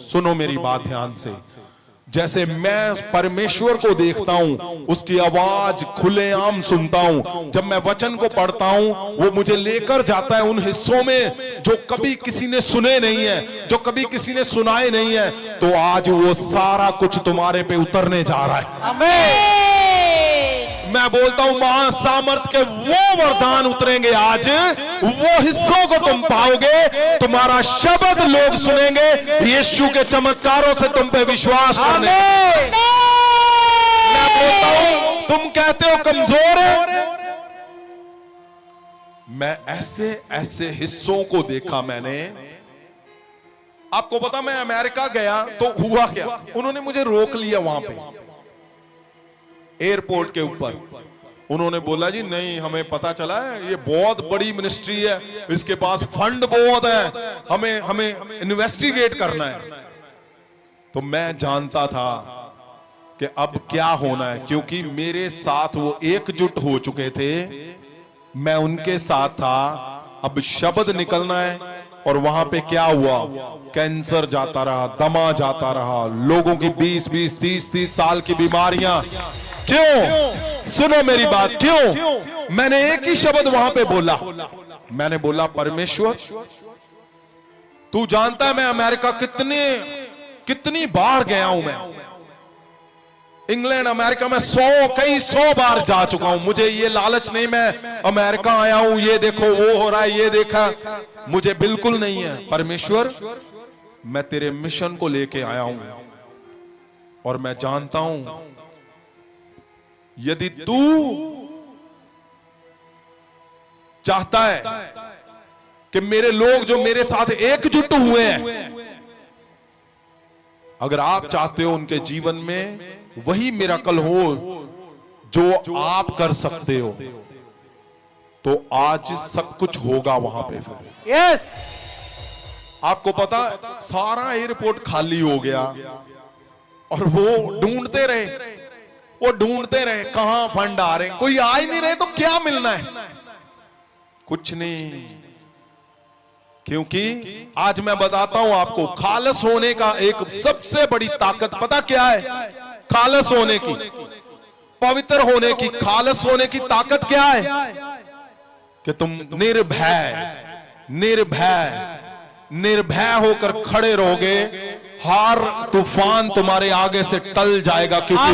सुनो मेरी बात ध्यान से। जैसे मैं परमेश्वर को देखता हूं, उसकी आवाज खुलेआम सुनता हूं, जब मैं वचन को पढ़ता हूं वो मुझे लेकर जाता है उन हिस्सों में जो कभी किसी ने सुने नहीं है, जो कभी किसी ने सुनाए नहीं है। तो आज वो सारा कुछ तुम्हारे पे उतरने जा रहा है। आमीन। मैं बोलता हूं महासामर्थ के वो वरदान उतरेंगे आज, वो हिस्सों को तुम पाओगे, तुम्हारा शब्द लोग सुनेंगे, यीशु के चमत्कारों से तुम पे विश्वास करने। मैं बोलता हूं तुम कहते हो कमजोर है, मैं ऐसे ऐसे हिस्सों को देखा मैंने। आपको पता, मैं अमेरिका गया तो हुआ क्या, उन्होंने मुझे रोक लिया वहां पे एयरपोर्ट के ऊपर। उन्होंने बोला जी नहीं, हमें पता चला है ये बहुत बड़ी मिनिस्ट्री है, इसके पास फंड बहुत है, हमें इन्वेस्टिगेट करना है। तो मैं जानता था कि अब क्या होना है, क्योंकि मेरे साथ वो एकजुट हो चुके थे, मैं उनके साथ था। अब शब्द निकलना है। और वहां पे क्या हुआ, कैंसर जाता रहा, दमा जाता रहा, लोगों की 20-20, 30-30 साल की बीमारियां। क्यों? सुनो मेरी बात, क्यों? मैंने एक ही शब्द वहां पे बोला, मैंने बोला परमेश्वर तू जानता है मैं अमेरिका कितनी बार गया हूं। मैं इंग्लैंड अमेरिका में कई सौ बार जा चुका हूं। मुझे ये लालच नहीं मैं अमेरिका आया हूं, ये देखो वो हो रहा है, ये देखा, मुझे बिल्कुल नहीं है। परमेश्वर मैं तेरे मिशन को लेके आया हूं और मैं जानता हूं यदि तू चाहता है कि मेरे लोग जो मेरे साथ एकजुट हुए हैं, अगर आप चाहते हो उनके जीवन में वही मिरेकल हो जो आप कर सकते हो, तो आज सब कुछ होगा वहां पे। फिर यस, आपको पता सारा एयरपोर्ट खाली हो गया और वो ढूंढते रहे कहां फंड आ रहे, कोई आ ही नहीं रहे, तो क्या मिलना है? कुछ नहीं। क्योंकि आज मैं बताता हूं आपको, खालस होने का एक सबसे बड़ी ताकत पता क्या है? खालस होने की, पवित्र होने की, खालस होने की ताकत क्या है? कि तुम निर्भय होकर खड़े रहोगे, हर तूफान तुम्हारे आगे से टल जाएगा, क्योंकि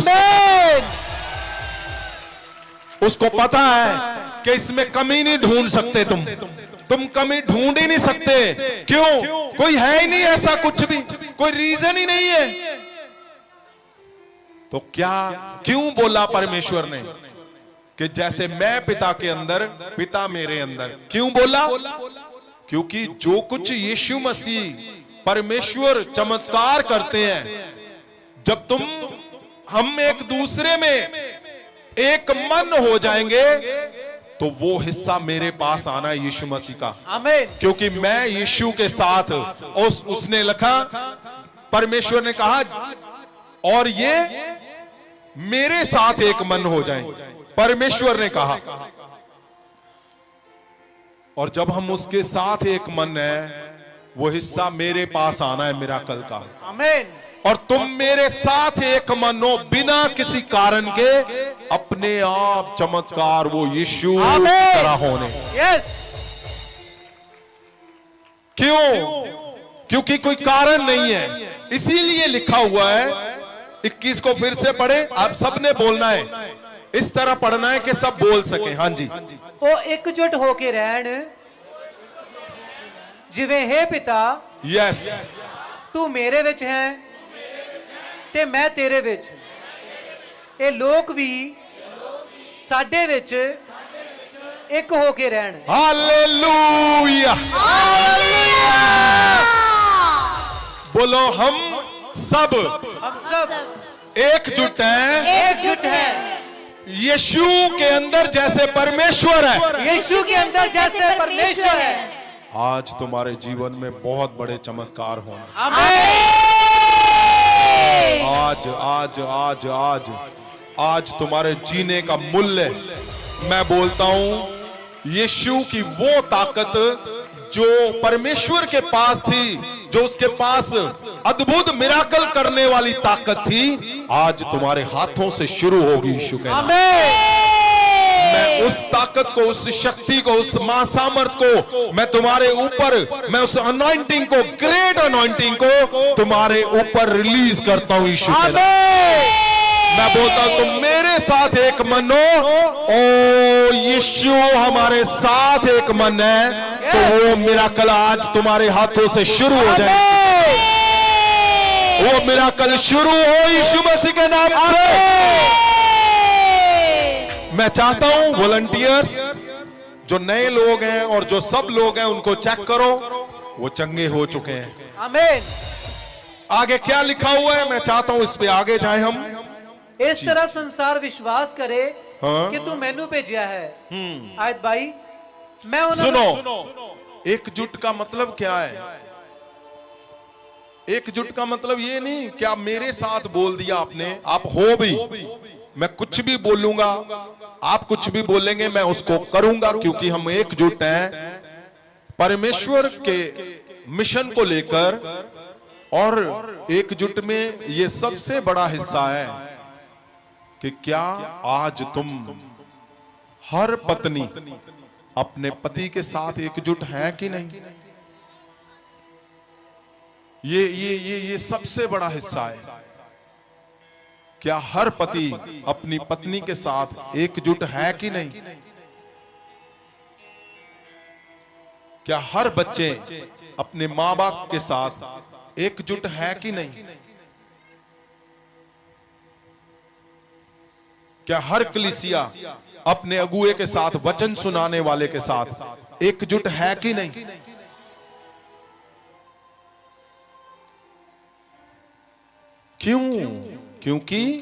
उसको पता है कि इसमें कमी नहीं ढूंढ सकते तुम कमी ढूंढ ही नहीं सकते। क्यों? कोई है ही नहीं ऐसा, कुछ भी कोई रीजन ही नहीं है। तो क्यों बोला परमेश्वर ने कि जैसे मैं पिता के अंदर, पिता मेरे अंदर? क्यों बोला? क्योंकि जो कुछ यीशु मसीह परमेश्वर चमत्कार करते हैं, जब हम एक दूसरे में एक मन हो जाएंगे, तो वो हिस्सा मेरे पास आना है यीशु मसीह का। आमीन। क्योंकि मैं यीशु के साथ, उसने लिखा, परमेश्वर ने कहा और ये मेरे साथ एक मन हो जाएं, परमेश्वर ने कहा। और जब हम उसके साथ एक मन है, वो हिस्सा मेरे पास आना है मिरेकल का। आमीन। और तुम मेरे साथ एक मन हो, बिना किसी कारण के अपने आप चमत्कार वो यीशु की तरह होने। यस। क्यों? क्योंकि कोई कारण नहीं है, इसीलिए लिखा हुआ है। 21 को फिर से पढ़े, आप सबने बोलना है, इस तरह पढ़ना है कि सब बोल सके। हाँ जी। ਉਹ एकजुट होके रहन, जिवें हे पिता यस तू मेरे विच है ते मैं तेरे विच, ये लोग भी साडे विच एक होके रहन। हालेलुया। बोलो हम सब एकजुट हैं यीशु के अंदर, जैसे परमेश्वर है। यीशु के अंदर जैसे परमेश्वर है। आज तुम्हारे जीवन में बहुत बड़े चमत्कार होना। आज आज आज आज आज तुम्हारे जीने का मूल्य, मैं बोलता हूं यीशु की वो ताकत जो परमेश्वर के पास थी, जो उसके पास अद्भुत मिराकल करने वाली ताकत थी, आज तुम्हारे हाथों से शुरू होगी। यीशु कहना, मैं उस ताकत को, उस शक्ति को, उस महासामर्थ को मैं तुम्हारे ऊपर, मैं उस अनॉइंटिंग को, ग्रेट अनॉइंटिंग को तुम्हारे ऊपर रिलीज करता हूं। यीशु कहना, मैं बोलता हूं तुम मेरे साथ एक मन हो। ओ यीशु हमारे साथ एक मन है, तो वो मिराकल आज तुम्हारे हाथों से शुरू हो जाए। वो मिराकल शुरू हो यीशु मसीह के नाम से। मैं चाहता हूं वॉलंटियर्स, जो नए लोग हैं और जो सब लोग हैं, उनको चेक करो, वो चंगे हो चुके हैं। आमीन। आगे क्या लिखा हुआ है, मैं चाहता हूं इस पे आगे जाएं हम। इस तरह संसार विश्वास करे हाँ? कि तू मैनू भेजा है। आयत 22, मैं उन्हें सुनो, एकजुट का मतलब क्या है? एकजुट का मतलब ये नहीं कि आप मेरे साथ बोल दिया आपने, आप हो भी, मैं कुछ भी बोलूंगा, आप कुछ भी बोलेंगे, मैं उसको करूंगा, क्योंकि हम एकजुट हैं परमेश्वर के मिशन को लेकर। और एकजुट में ये सबसे बड़ा हिस्सा है कि क्या आज तुम हर पत्नी अपने पति के साथ एकजुट है कि नहीं? ये सबसे बड़ा हिस्सा है। क्या हर पति अपनी पत्नी के साथ एकजुट है कि नहीं? क्या हर बच्चे अपने मां बाप के साथ एकजुट है कि नहीं? क्या हर कलीसिया अपने अगुए के साथ, वचन सुनाने वाले के साथ एकजुट है कि नहीं? क्यों? क्योंकि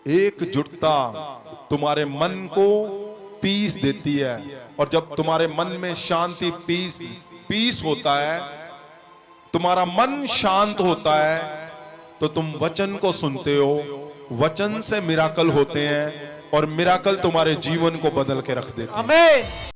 एकजुटता तुम्हारे मन को पीस देती है, और जब तुम्हारे मन में शांति, पीस होता है, तुम्हारा मन शांत होता है, तो तुम वचन को सुनते हो, वचन से मिराकल होते हैं, और मिराकल तुम्हारे जीवन को बदल के रख देते हैं। आमीन।